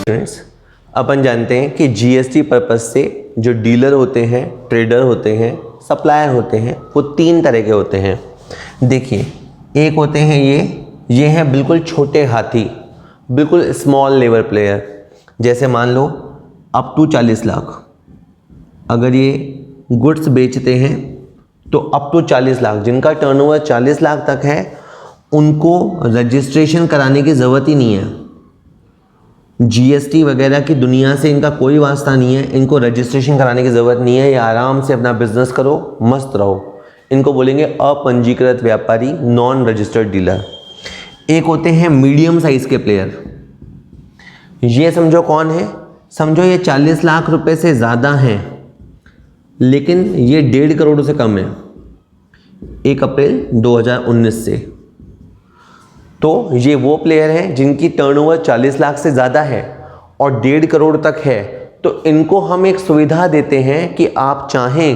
Friends, अपन जानते हैं कि जीएसटी पर्पज से जो डीलर होते हैं, ट्रेडर होते हैं, सप्लायर होते हैं, वो 3 तरह के होते हैं। देखिए, एक होते हैं ये हैं बिल्कुल छोटे हाथी, बिल्कुल स्मॉल लेवल प्लेयर। जैसे मान लो अप टू 40 लाख अगर ये गुड्स बेचते हैं तो अप टू 40 लाख, जिनका टर्नओवर 40 लाख तक है उनको रजिस्ट्रेशन कराने की ज़रूरत ही नहीं है। जीएसटी वगैरह की दुनिया से इनका कोई वास्ता नहीं है, इनको रजिस्ट्रेशन कराने की ज़रूरत नहीं है। ये आराम से अपना बिजनेस करो, मस्त रहो। इनको बोलेंगे अपंजीकृत व्यापारी, नॉन रजिस्टर्ड डीलर। एक होते हैं मीडियम साइज के प्लेयर। ये समझो कौन है, समझो ये 40 लाख रुपए से ज़्यादा हैं लेकिन ये 1.5 करोड़ से कम है 1 अप्रैल 2019 से। तो ये वो प्लेयर हैं जिनकी टर्नओवर 40 लाख से ज़्यादा है और 1.5 करोड़ तक है। तो इनको हम एक सुविधा देते हैं कि आप चाहें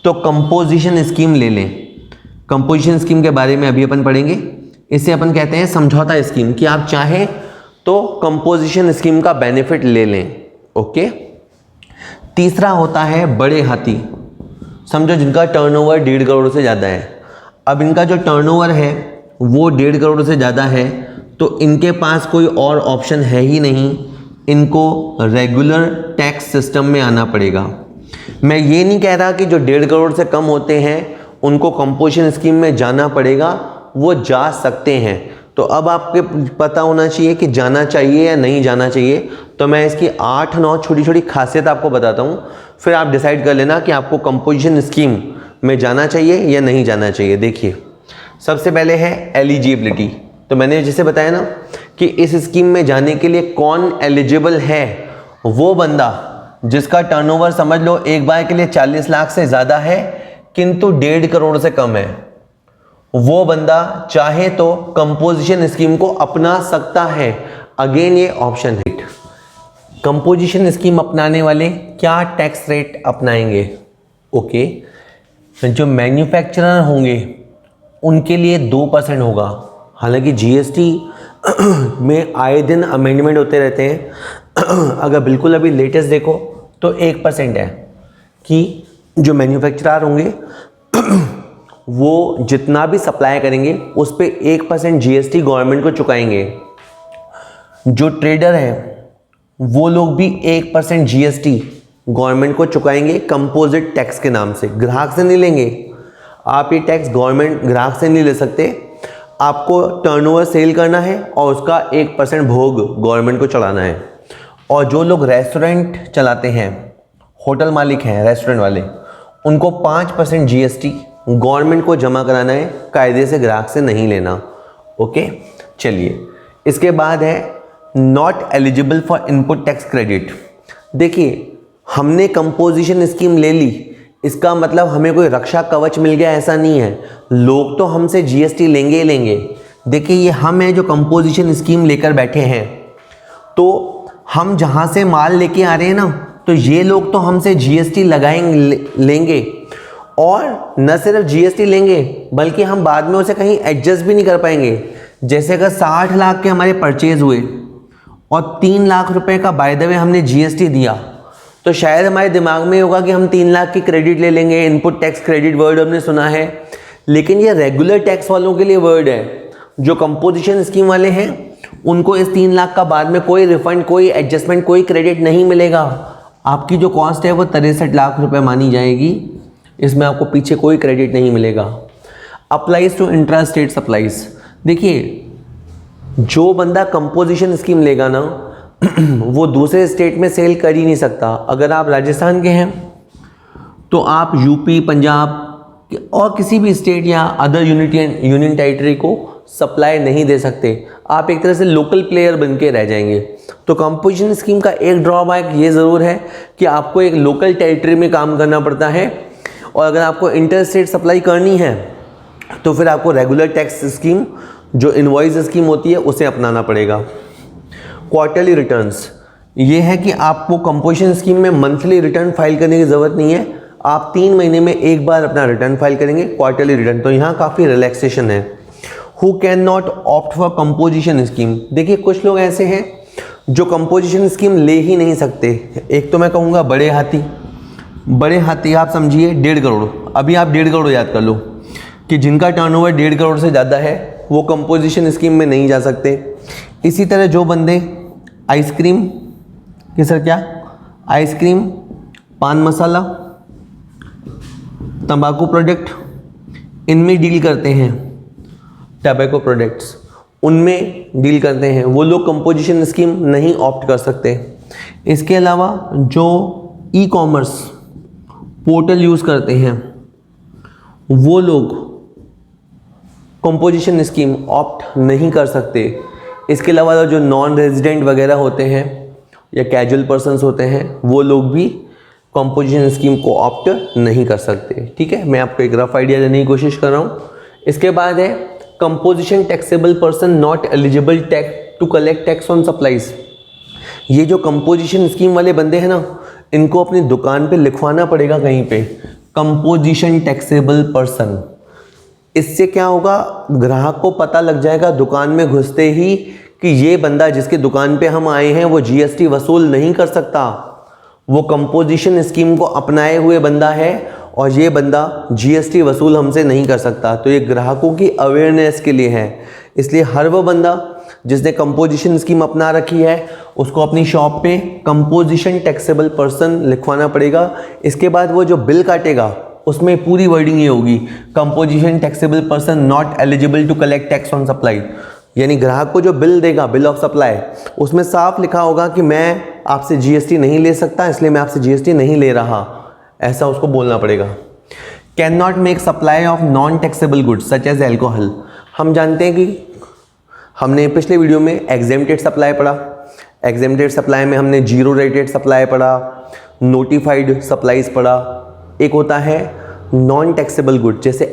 तो कंपोजिशन स्कीम ले लें। कंपोजिशन स्कीम के बारे में अभी अपन पढ़ेंगे। इसे अपन कहते हैं समझौता स्कीम, कि आप चाहें तो कंपोजिशन स्कीम का बेनिफिट ले लें। ओके। तीसरा होता है बड़े हाथी, समझो जिनका टर्नओवर 1.5 करोड़ से ज़्यादा है। अब इनका जो टर्नओवर है वो 1.5 करोड़ से ज़्यादा है तो इनके पास कोई और ऑप्शन है ही नहीं, इनको रेगुलर टैक्स सिस्टम में आना पड़ेगा। मैं ये नहीं कह रहा कि जो 1.5 करोड़ से कम होते हैं उनको कंपोजिशन स्कीम में जाना पड़ेगा, वो जा सकते हैं। तो अब आपके पता होना चाहिए कि जाना चाहिए या नहीं जाना चाहिए। तो मैं इसकी 8-9 छोटी छोटी खासियत आपको बताता हूँ, फिर आप डिसाइड कर लेना कि आपको कंपोजिशन स्कीम में जाना चाहिए या नहीं जाना चाहिए। देखिए, सबसे पहले है एलिजिबिलिटी। तो मैंने जैसे बताया ना कि इस स्कीम में जाने के लिए कौन एलिजिबल है, वो बंदा जिसका टर्नओवर समझ लो एक बार के लिए 40 लाख से ज़्यादा है किंतु 1.5 करोड़ से कम है, वो बंदा चाहे तो कंपोजिशन स्कीम को अपना सकता है। अगेन ये ऑप्शन है। कंपोजिशन स्कीम अपनाने वाले क्या टैक्स रेट अपनाएंगे? ओके, जो मैन्युफैक्चरर होंगे उनके लिए 2% होगा। हालांकि जीएसटी में आए दिन अमेंडमेंट होते रहते हैं। अगर बिल्कुल अभी लेटेस्ट देखो तो 1% है कि जो मैन्युफैक्चरर होंगे वो जितना भी सप्लाई करेंगे उस पे 1% जीएसटी गवर्नमेंट को चुकाएंगे। जो ट्रेडर है वो लोग भी 1% जीएसटी गवर्नमेंट को चुकाएंगे कंपोजिट टैक्स के नाम से। ग्राहक से नहीं लेंगे आप, ये टैक्स गवर्नमेंट ग्राहक से नहीं ले सकते। आपको टर्नओवर सेल करना है और उसका 1% भोग गवर्नमेंट को चढ़ाना है। और जो लोग रेस्टोरेंट चलाते हैं, होटल मालिक हैं, रेस्टोरेंट वाले, उनको 5% जीएसटी गवर्नमेंट को जमा कराना है, कायदे से ग्राहक से नहीं लेना। ओके, चलिए इसके बाद है not eligible for input tax credit. देखिए, हमने कंपोजिशन स्कीम ले ली, इसका मतलब हमें कोई रक्षा कवच मिल गया ऐसा नहीं है। लोग तो हमसे जीएसटी लेंगे ही लेंगे। देखिए, ये हम हैं जो कंपोजिशन स्कीम लेकर बैठे हैं, तो हम जहाँ से माल लेके आ रहे हैं ना, तो ये लोग तो हमसे जीएसटी लगाएंगे, लेंगे। और न सिर्फ जीएसटी लेंगे बल्कि हम बाद में उसे कहीं एडजस्ट भी नहीं कर पाएंगे। जैसे अगर 60 लाख के हमारे परचेज हुए और 3 लाख रुपए का बाय द वे हमने जीएसटी दिया, तो शायद हमारे दिमाग में होगा कि हम 3 लाख की क्रेडिट ले लेंगे। इनपुट टैक्स क्रेडिट वर्ड हमने सुना है, लेकिन ये रेगुलर टैक्स वालों के लिए वर्ड है। जो कंपोजिशन स्कीम वाले हैं उनको इस 3 लाख का बाद में कोई रिफंड, कोई एडजस्टमेंट, कोई क्रेडिट नहीं मिलेगा। आपकी जो कॉस्ट है वो 63 लाख रुपए मानी जाएगी, इसमें आपको पीछे कोई क्रेडिट नहीं मिलेगा। Applies to intra state supplies. देखिए, जो बंदा कंपोजिशन स्कीम लेगा ना वो दूसरे स्टेट में सेल कर ही नहीं सकता। अगर आप राजस्थान के हैं तो आप यूपी, पंजाब और किसी भी स्टेट या अदर यूनियन टेरिटरी को सप्लाई नहीं दे सकते। आप एक तरह से लोकल प्लेयर बन के रह जाएंगे। तो कंपोजिशन स्कीम का एक ड्रॉबैक ये ज़रूर है कि आपको एक लोकल टेरिटरी में काम करना पड़ता है, और अगर आपको इंटर स्टेट सप्लाई करनी है तो फिर आपको रेगुलर टैक्स स्कीम, जो इनवॉइस स्कीम होती है, उसे अपनाना पड़ेगा। क्वार्टरली रिटर्न्स, ये है कि आपको कंपोजिशन स्कीम में मंथली रिटर्न फाइल करने की ज़रूरत नहीं है। आप 3 महीने में एक बार अपना रिटर्न फाइल करेंगे, क्वार्टरली रिटर्न। तो यहाँ काफ़ी रिलैक्सेशन है। Who can not opt for composition scheme. देखिए, कुछ लोग ऐसे हैं जो कंपोजिशन स्कीम ले ही नहीं सकते, एक तो मैं कहूँगा बड़े हाथी। बड़े हाथी आप समझिए 1.5 करोड़, अभी आप 1.5 करोड़ याद कर लो कि जिनका टर्नओवर 1.5 करोड़ से ज़्यादा है वो कंपोजिशन स्कीम में नहीं जा सकते। इसी तरह जो बंदे आइसक्रीम कि सर क्या, आइसक्रीम, पान मसाला, तंबाकू प्रोडक्ट, इनमें डील करते हैं, टबैको प्रोडक्ट्स उनमें डील करते हैं, वो लोग कंपोजिशन स्कीम नहीं ऑप्ट कर सकते। इसके अलावा जो ई कॉमर्स पोर्टल यूज़ करते हैं वो लोग कंपोजिशन स्कीम ऑप्ट नहीं कर सकते। इसके अलावा जो नॉन रेजिडेंट वगैरह होते हैं या कैजुअल पर्सन्स होते हैं वो लोग भी कंपोजिशन स्कीम को ऑप्ट नहीं कर सकते। ठीक है, मैं आपको एक रफ आइडिया देने की कोशिश कर रहा हूँ। इसके बाद है composition taxable person not eligible to collect tax on supplies. ये जो कंपोजिशन स्कीम वाले बंदे हैं ना, इनको अपनी दुकान पे लिखवाना पड़ेगा कहीं पे कंपोजिशन टैक्सेबल पर्सन। इससे क्या होगा, ग्राहक को पता लग जाएगा दुकान में घुसते ही कि ये बंदा जिसके दुकान पे हम आए हैं वो जीएसटी वसूल नहीं कर सकता, वो कंपोजिशन स्कीम को अपनाए हुए बंदा है और ये बंदा जीएसटी वसूल हमसे नहीं कर सकता। तो ये ग्राहकों की अवेयरनेस के लिए है। इसलिए हर वो बंदा जिसने कंपोजिशन स्कीम अपना रखी है उसको अपनी शॉप पे कंपोजिशन टैक्सेबल पर्सन लिखवाना पड़ेगा। इसके बाद वो जो बिल काटेगा उसमें पूरी वर्डिंग ये होगी, composition taxable person not eligible to collect tax on supply. यानी ग्राहक को जो बिल देगा, बिल ऑफ सप्लाई, उसमें साफ लिखा होगा कि मैं आपसे जीएसटी नहीं ले सकता, इसलिए मैं आपसे जीएसटी नहीं ले रहा, ऐसा उसको बोलना पड़ेगा। Can not make supply of non taxable goods such as alcohol. हम जानते हैं कि हमने पिछले वीडियो में एग्जेम्प्टेड सप्लाई पढ़ा। एग्जेम्प्टेड सप्लाई में हमने जीरो रेटेड सप्लाई पढ़ा, नोटिफाइड सप्लाईज पढ़ा। एक होता है नॉन टैक्सेबल गुड, जैसे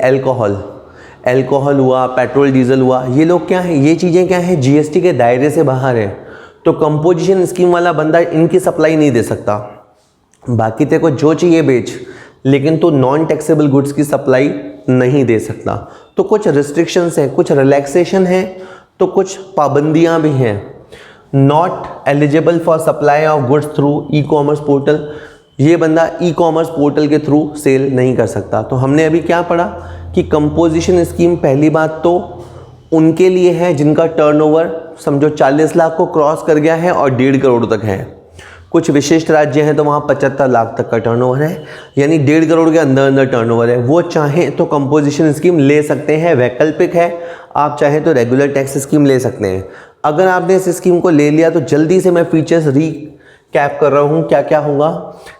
अल्कोहल हुआ, पेट्रोल डीजल हुआ, ये लोग क्या है, ये चीज़ें क्या है, जीएसटी के दायरे से बाहर है। तो कंपोजिशन स्कीम वाला बंदा इनकी सप्लाई नहीं दे सकता। बाकी तेरे को जो चाहिए बेच, लेकिन तो नॉन टैक्सेबल गुड्स की सप्लाई नहीं दे सकता। तो कुछ रिस्ट्रिक्शंस हैं, कुछ रिलैक्सेशन है, तो कुछ पाबंदियां भी हैं। Not eligible for supply of goods through e commerce portal, ये बंदा ई कॉमर्स पोर्टल के थ्रू सेल नहीं कर सकता। तो हमने अभी क्या पढ़ा कि कंपोजिशन स्कीम पहली बात तो उनके लिए है जिनका टर्नओवर समझो 40 लाख को क्रॉस कर गया है और 1.5 करोड़ तक है। कुछ विशिष्ट राज्य हैं तो वहाँ 75 लाख तक का टर्नओवर है, यानी 1.5 करोड़ के अंदर अंदर टर्नओवर है। वो चाहें तो कंपोजिशन स्कीम ले सकते हैं, वैकल्पिक है। आप चाहें तो रेगुलर टैक्स स्कीम ले सकते हैं। अगर आपने इस स्कीम को ले लिया तो जल्दी से मैं फीचर्स कैप कर रहा हूँ। क्या क्या होगा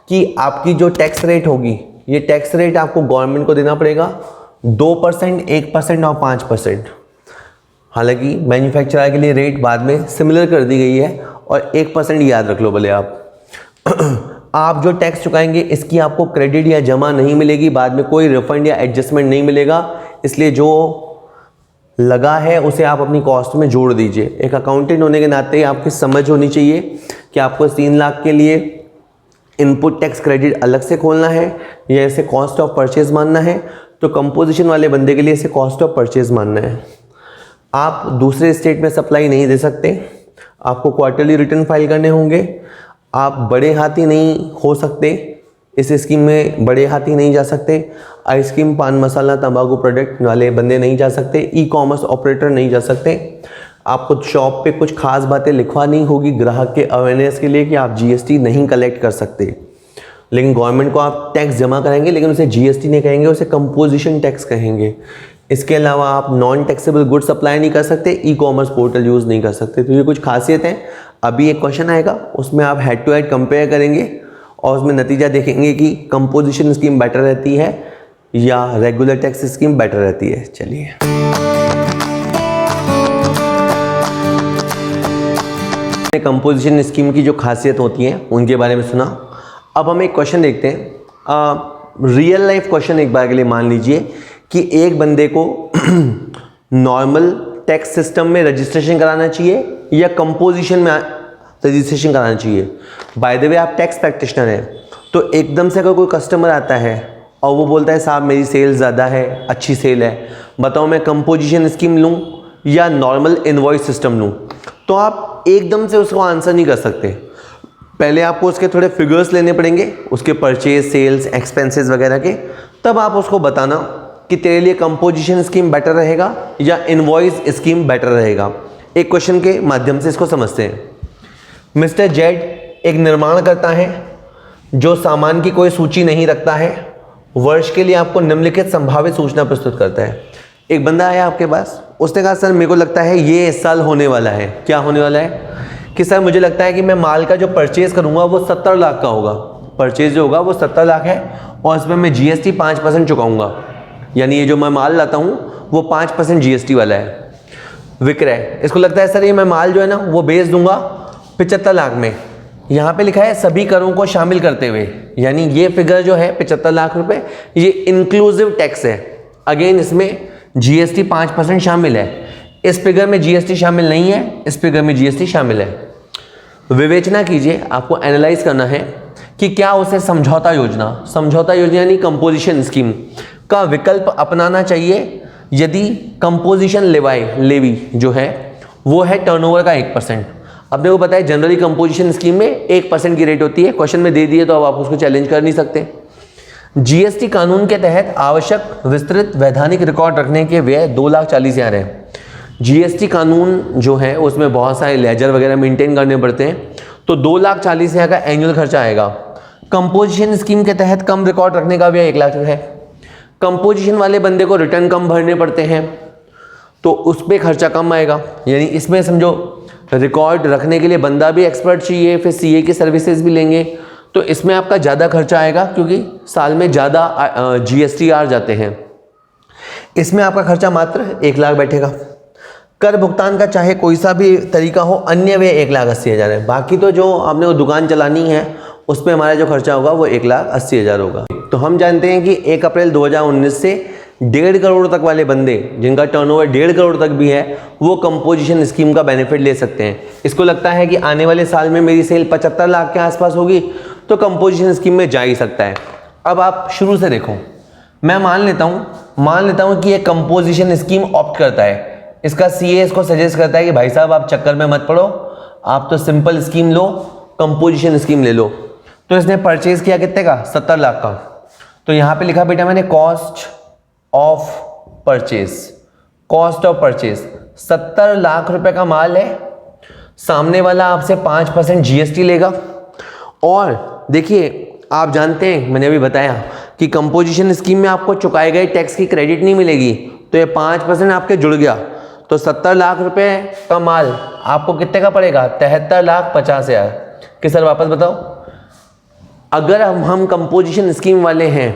कि आपकी जो टैक्स रेट होगी, ये टैक्स रेट आपको गवर्नमेंट को देना पड़ेगा 2%, 1% और 5%। हालांकि मैन्युफैक्चरर के लिए रेट बाद में सिमिलर कर दी गई है और 1% याद रख लो भले आप। आप जो टैक्स चुकाएंगे इसकी आपको क्रेडिट या जमा नहीं मिलेगी, बाद में कोई रिफंड या एडजस्टमेंट नहीं मिलेगा। इसलिए जो लगा है उसे आप अपनी कॉस्ट में जोड़ दीजिए। एक अकाउंटेंट होने के नाते आपकी समझ होनी चाहिए कि आपको 3 लाख के लिए इनपुट टैक्स क्रेडिट अलग से खोलना है या इसे कॉस्ट ऑफ परचेज मानना है। तो कंपोजिशन वाले बंदे के लिए इसे कॉस्ट ऑफ परचेज मानना है। आप दूसरे स्टेट में सप्लाई नहीं दे सकते, आपको क्वार्टरली रिटर्न फाइल करने होंगे। आप बड़े हाथी नहीं हो सकते, इस स्कीम में बड़े हाथी नहीं जा सकते। आइसक्रीम, पान मसाला, तंबाकू प्रोडक्ट वाले बंदे नहीं जा सकते। ई कॉमर्स ऑपरेटर नहीं जा सकते। आपको शॉप पे कुछ खास बातें लिखवानी होगी ग्राहक के अवेयरनेस के लिए कि आप जीएसटी नहीं कलेक्ट कर सकते, लेकिन गवर्नमेंट को आप टैक्स जमा करेंगे, लेकिन उसे जीएसटी नहीं कहेंगे, उसे कंपोजिशन टैक्स कहेंगे। इसके अलावा आप नॉन टैक्सेबल गुड सप्लाई नहीं कर सकते, ई कॉमर्स पोर्टल यूज़ नहीं कर सकते। तो ये कुछ खासियत है। अभी एक क्वेश्चन आएगा, उसमें आप हेड टू हेड कंपेयर करेंगे और उसमें नतीजा देखेंगे कि कंपोजिशन स्कीम बेटर रहती है या रेगुलर टैक्स स्कीम बेटर रहती है। चलिए, कंपोजिशन स्कीम की जो खासियत होती है उनके बारे में सुना। अब हम एक क्वेश्चन देखते हैं, रियल लाइफ क्वेश्चन। एक बार के लिए मान लीजिए कि एक बंदे को नॉर्मल टैक्स सिस्टम में रजिस्ट्रेशन कराना चाहिए या कंपोजिशन में रजिस्ट्रेशन कराना चाहिए। बाय द वे आप टैक्स प्रैक्टिशनर हैं, तो एकदम से अगर कोई कस्टमर आता है और वो बोलता है साहब मेरी सेल ज़्यादा है, अच्छी सेल है, बताओ मैं कंपोजिशन स्कीम लूँ या नॉर्मल इनवॉइस सिस्टम लूँ, तो आप एकदम से उसको आंसर नहीं कर सकते, पहले आपको उसके थोड़े फिगर्स लेने पड़ेंगे, उसके परचेज, सेल्स, एक्सपेंसेस वगैरह के, तब आप उसको बताना कि तेरे लिए कंपोजिशन स्कीम बेटर रहेगा या इनवॉइस स्कीम बेटर रहेगा। एक क्वेश्चन के माध्यम से इसको समझते हैं। मिस्टर जेड एक निर्माण करता है जो सामान की कोई सूची नहीं रखता है, वर्ष के लिए आपको निम्नलिखित संभावित सूचना प्रस्तुत करता है। एक बंदा आया आपके पास, उसने कहा सर मेरे को लगता है ये इस साल होने वाला है। क्या होने वाला है? कि सर मुझे लगता है कि मैं माल का जो परचेज करूंगा वो 70 लाख का होगा, परचेज जो होगा वो 70 लाख है और इसमें मैं जीएसटी 5% चुकाऊंगा, यानी ये जो मैं माल लाता हूँ वो 5% जीएसटी वाला है। विक्रय, इसको लगता है सर ये मैं माल जो है ना वो बेच दूंगा 75 लाख में। यहाँ पे लिखा है सभी करों को शामिल करते हुए, यानी ये फिगर जो है 75 लाख रुपए, ये इंक्लूसिव टैक्स है। अगेन इसमें जीएसटी 5% शामिल है, इस फिगर में जीएसटी शामिल नहीं है, इस फिगर में जीएसटी शामिल है। विवेचना कीजिए, आपको एनालाइज करना है कि क्या उसे समझौता योजना यानी कंपोजिशन स्कीम का विकल्प अपनाना चाहिए यदि कंपोजिशन लेवी जो है वो है टर्नओवर का 1%। अपने को पता है जनरली कंपोजिशन स्कीम में 1% की रेट होती है, क्वेश्चन में दे दिए तो अब आप उसको चैलेंज कर नहीं सकते। जीएसटी कानून के तहत आवश्यक विस्तृत वैधानिक रिकॉर्ड रखने के व्यय 2,40,000 है। जीएसटी कानून जो है उसमें बहुत सारे लेजर वगैरह मेंटेन करने पड़ते हैं, तो 2,40,000 का एनुअल खर्चा आएगा। कंपोजिशन स्कीम के तहत कम रिकॉर्ड रखने का व्यय 1 लाख है। कंपोजिशन वाले बंदे को रिटर्न कम भरने पड़ते हैं तो उस पर खर्चा कम आएगा, यानी इसमें समझो रिकॉर्ड रखने के लिए बंदा भी एक्सपर्ट चाहिए, फिर सीए की सर्विसेज भी लेंगे, तो इसमें आपका ज़्यादा खर्चा आएगा क्योंकि साल में ज़्यादा जीएसटीआर जाते हैं। इसमें आपका खर्चा मात्र 1 लाख बैठेगा। कर भुगतान का चाहे कोई सा भी तरीका हो, अन्य व्यय 1,80,000 है। बाकी तो जो आपने वो दुकान चलानी है उसमें हमारा जो खर्चा होगा वो 1,80,000 होगा। तो हम जानते हैं कि 1 अप्रैल 2019 से 1.5 करोड़ तक वाले बंदे जिनका टर्नओवर 1.5 करोड़ तक भी है वो कंपोजिशन स्कीम का बेनिफिट ले सकते हैं। इसको लगता है कि आने वाले साल में मेरी सेल 75 लाख के आसपास होगी तो कंपोजिशन स्कीम में जा ही सकता है। अब आप शुरू से देखो, मैं मान लेता हूं कि ये कंपोजिशन स्कीम ऑप्ट करता है, इसका सीए इसको सजेस्ट करता है कि भाई साहब आप चक्कर में मत पड़ो, आप तो सिंपल स्कीम लो, कंपोजिशन स्कीम ले लो। तो इसने परचेज किया कितने का? 70 लाख का। तो यहां पे लिखा बेटा मैंने कॉस्ट ऑफ परचेज 70 लाख रुपए का माल है, सामने वाला आपसे 5% जीएसटी लेगा। और देखिए आप जानते हैं, मैंने अभी बताया कि कंपोजिशन स्कीम में आपको चुकाए गए टैक्स की क्रेडिट नहीं मिलेगी, तो ये 5% आपके जुड़ गया, तो 70 लाख रुपए का माल आपको कितने का पड़ेगा? 73,50,000 कि सर वापस बताओ। अगर हम कंपोजिशन स्कीम वाले हैं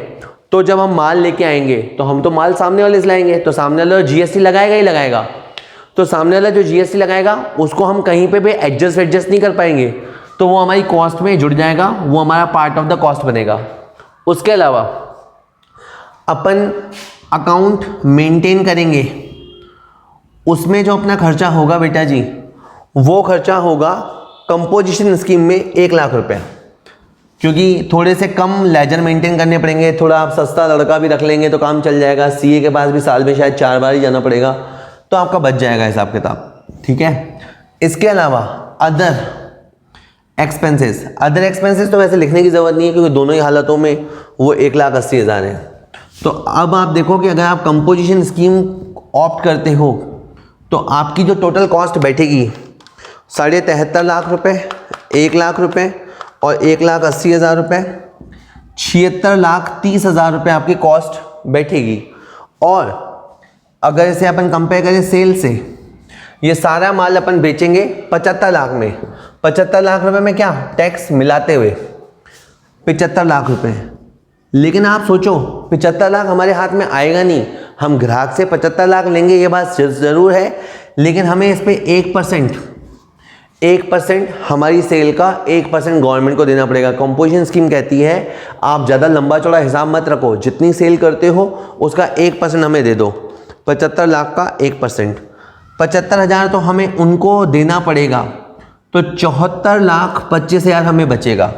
तो जब हम माल लेके आएंगे तो हम तो माल सामने वाले से लाएंगे, तो सामने वाला जीएसटी लगाएगा ही लगाएगा, तो सामने वाला जो जीएसटी लगाएगा उसको हम कहीं पे भी एडजस्ट नहीं कर पाएंगे, तो वो हमारी कॉस्ट में जुड़ जाएगा, वो हमारा पार्ट ऑफ द कॉस्ट बनेगा। उसके अलावा अपन अकाउंट मेंटेन करेंगे, उसमें जो अपना खर्चा होगा बेटा जी वो खर्चा होगा कंपोजिशन स्कीम में 1 लाख रुपए, क्योंकि थोड़े से कम लेजर मेंटेन करने पड़ेंगे, थोड़ा आप सस्ता लड़का भी रख लेंगे तो काम चल जाएगा, सीए के पास भी साल में शायद 4 बार ही जाना पड़ेगा, तो आपका बच जाएगा हिसाब किताब, ठीक है। इसके अलावा अदर एक्सपेंसेस तो वैसे लिखने की ज़रूरत नहीं है क्योंकि दोनों ही हालतों में वो 1,80,000 है। तो अब आप देखो कि अगर आप कंपोजिशन स्कीम ऑप्ट करते हो तो आपकी जो टोटल कॉस्ट बैठेगी 73.5 लाख रुपए, 1 लाख रुपए और 1,80,000 रुपये, 76,30,000 रुपये आपकी कॉस्ट बैठेगी। और अगर इसे अपन कंपेयर करें सेल से, ये सारा माल अपन बेचेंगे 75 लाख में, 75 लाख रुपए में क्या टैक्स मिलाते हुए 75 लाख रुपए। लेकिन आप सोचो 75 लाख हमारे हाथ में आएगा नहीं, हम ग्राहक से 75 लाख लेंगे ये बात ज़रूर है, लेकिन हमें इस पर 1% हमारी सेल का 1% गवर्नमेंट को देना पड़ेगा। कंपोजिशन स्कीम कहती है आप ज़्यादा लंबा चौड़ा हिसाब मत रखो, जितनी सेल करते हो उसका 1% हमें दे दो। 75 लाख का 1%, 75,000 तो हमें उनको देना पड़ेगा, तो 74,25,000 हमें बचेगा।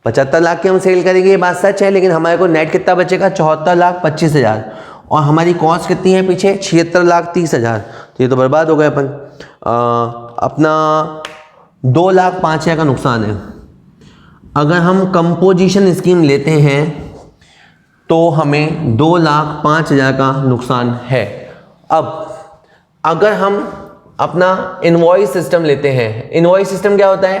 75 लाख की हम सेल करेंगे ये बात सच है, लेकिन हमारे को नेट कितना बचेगा? 74,25,000। और हमारी कॉस्ट कितनी है पीछे? 76,30,000। तो ये तो बर्बाद हो गए अपन। अपना 2,05,000 का नुकसान है। अगर हम कंपोजिशन स्कीम लेते हैं तो हमें 2,05,000 का नुकसान है। अब अगर हम अपना इनवॉइस सिस्टम लेते हैं, इनवॉइस सिस्टम क्या होता है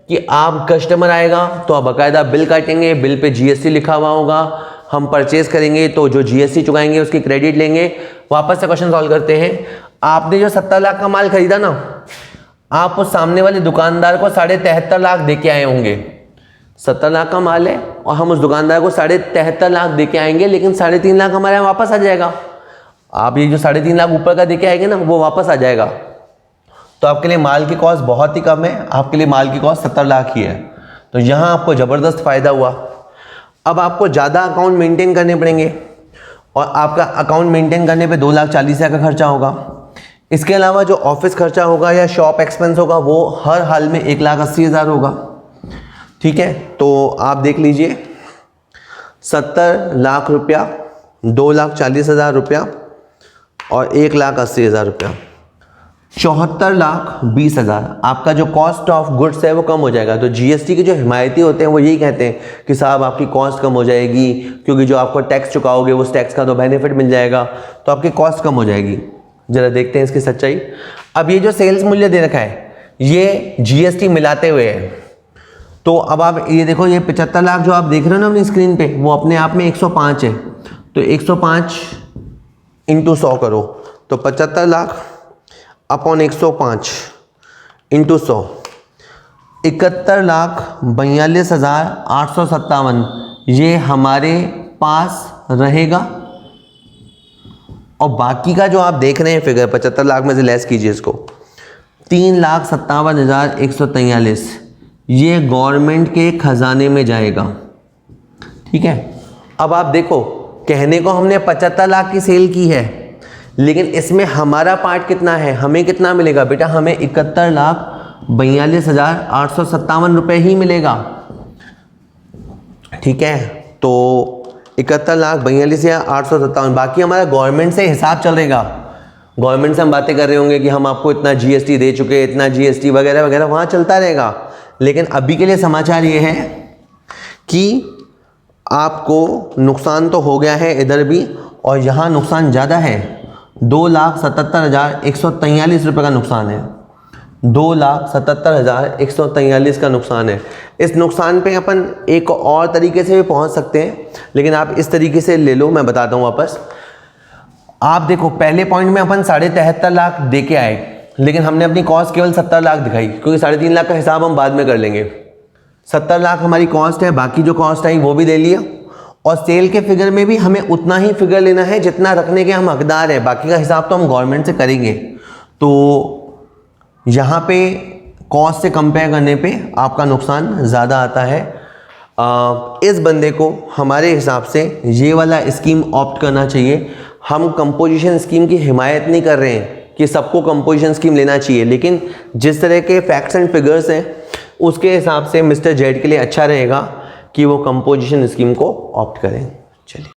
कि आप कस्टमर आएगा तो आप बाकायदा बिल काटेंगे, बिल पे जीएसटी लिखा हुआ होगा, हम परचेज करेंगे तो जो जीएसटी चुकाएंगे उसकी क्रेडिट लेंगे। वापस से क्वेश्चन सॉल्व करते हैं। आपने जो 70 लाख का माल खरीदा ना, आप उस सामने वाले दुकानदार को 73.5 लाख दे के आए होंगे। 70 लाख का माल है और हम उस दुकानदार को 73.5 लाख दे के आएंगे, लेकिन 3.5 लाख हमारे यहाँ वापस आ जाएगा। आप ये जो 3.5 लाख ऊपर का दे के आएंगे ना, वो वापस आ जाएगा। तो आपके लिए माल की कॉस्ट बहुत ही कम है, आपके लिए माल की कॉस्ट 70 लाख ही है। तो यहाँ आपको ज़बरदस्त फ़ायदा हुआ। अब आपको ज़्यादा अकाउंट मेंटेन करने पड़ेंगे और आपका अकाउंट मेंटेन करने पे 2,40,000 का खर्चा होगा। इसके अलावा जो ऑफिस खर्चा होगा या शॉप एक्सपेंस होगा वो हर हाल में 1,80,000 होगा। ठीक है, तो आप देख लीजिए 70 लाख रुपया, 2,40,000 रुपया और 1,80,000 रुपया, 74,20,000 आपका जो कॉस्ट ऑफ गुड्स है वो कम हो जाएगा। तो जीएसटी के जो हिमायती होते हैं वो यही कहते हैं कि साहब आपकी कॉस्ट कम हो जाएगी, क्योंकि जो आपको टैक्स चुकाओगे उस टैक्स का तो बेनिफिट मिल जाएगा, तो आपकी कॉस्ट कम हो जाएगी। जरा देखते हैं इसकी सच्चाई। अब ये जो सेल्स मूल्य दे रखा है ये जीएसटी मिलाते हुए है। तो अब आप ये देखो, ये 75 लाख जो आप देख रहे हो ना अपनी स्क्रीन पे, वो अपने आप में 105 है। तो 105 इंटू 100 करो तो 75 लाख अपॉन 105 इंटू 100, 71,42,857 ये हमारे पास रहेगा। और बाकी का जो आप देख रहे हैं फिगर 75 लाख में से लेस कीजिए इसको, 3,57,143 ये गवर्नमेंट के खजाने में जाएगा। ठीक है, अब आप देखो, कहने को हमने 75 लाख की सेल की है, लेकिन इसमें हमारा पार्ट कितना है, हमें कितना मिलेगा बेटा, हमें 71,42,857 रुपये ही मिलेगा। ठीक है, तो 71,42,857, बाकी हमारा गवर्नमेंट से हिसाब चलेगा। गवर्नमेंट से हम बातें कर रहे होंगे कि हम आपको इतना जीएसटी दे चुके, इतना जीएसटी वगैरह वगैरह, वहाँ चलता रहेगा। लेकिन अभी के लिए समाचार ये है कि आपको नुकसान तो हो गया है इधर भी, और यहाँ नुकसान ज़्यादा है। 2,77,143 रुपये का नुकसान है। 2,77,143 का नुकसान है। इस नुकसान पे अपन एक और तरीके से भी पहुंच सकते हैं, लेकिन आप इस तरीके से ले लो, मैं बताता हूं वापस। आप देखो, पहले पॉइंट में अपन 73.5 लाख दे के आए, लेकिन हमने अपनी कॉस्ट केवल 70 लाख दिखाई, क्योंकि 3.5 लाख का हिसाब हम बाद में कर लेंगे। 70 लाख हमारी कॉस्ट है, बाकी जो कॉस्ट आई वो भी ले लिया, और सेल के फिगर में भी हमें उतना ही फिगर लेना है जितना रखने के हम हकदार हैं, बाकी का हिसाब तो हम गवर्नमेंट से करेंगे। तो यहाँ पे कॉस्ट से कंपेयर करने पे आपका नुकसान ज़्यादा आता है। इस बंदे को हमारे हिसाब से ये वाला स्कीम ऑप्ट करना चाहिए। हम कंपोजिशन स्कीम की हिमायत नहीं कर रहे हैं कि सबको कंपोजिशन स्कीम लेना चाहिए, लेकिन जिस तरह के फैक्ट्स एंड फिगर्स हैं उसके हिसाब से मिस्टर जेड के लिए अच्छा रहेगा कि वो कंपोजिशन स्कीम को ऑप्ट करें। चलिए।